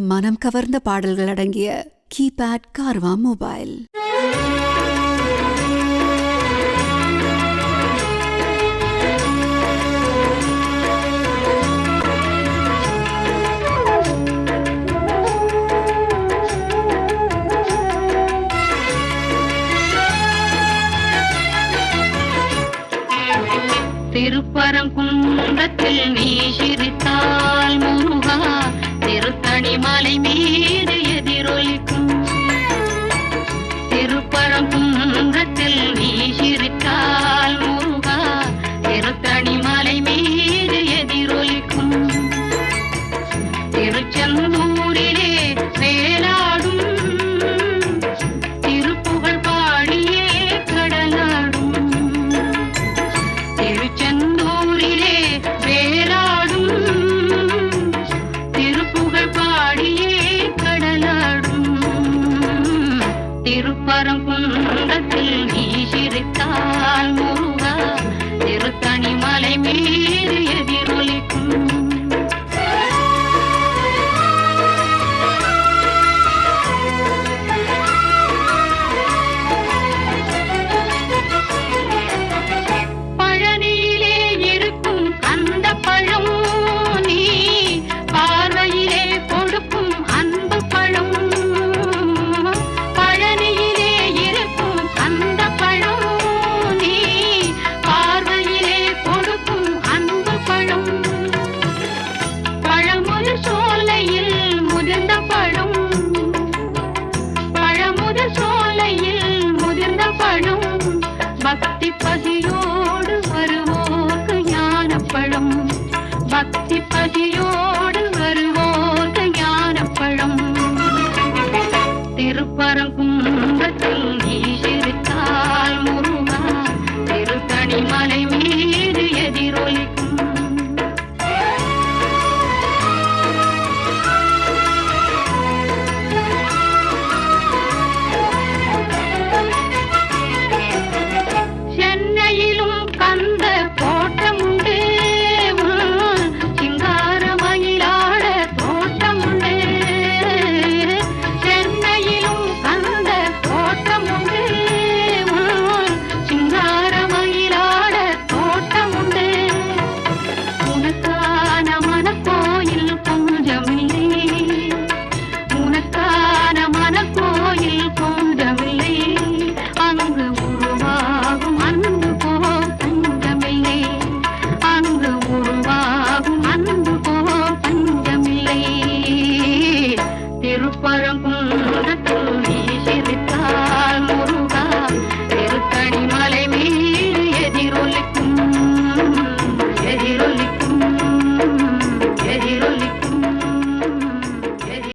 மனம் கவர்ந்த பாடல்கள் அடங்கிய கீபேட் கார்வா மொபைல். திருப்பரங்குன்றத்தில் நீ சிரித்தால் முருகா திருத்தணி மலை மீது எதிரொலிக்கும். திருப்பரங்குன்றத்தில் நீ சிரித்தால் முருகா திருத்தணி மலை மீது எதிரொலிக்கும். திருச்செந்தூரிலே வேலாடும் திருப்புகழ் பாடியே கடலாடும். திருச்செந்தூரிலே வேலாடும் திருப்புகழ் பாடியே கடலாடும். திருப்பரங்குன்றத்தில் நீ சிரித்தால் முருகா திருத்தணி மலை மீது எதிரொலிக்கும். பக்தி பசியோடு வருவோர்க்கு ஞானப்பழம். பக்தி பசியோடு வருவோர்க்கு ஞானப்பழம். திருப்பரங்குன்றத்தில் நீ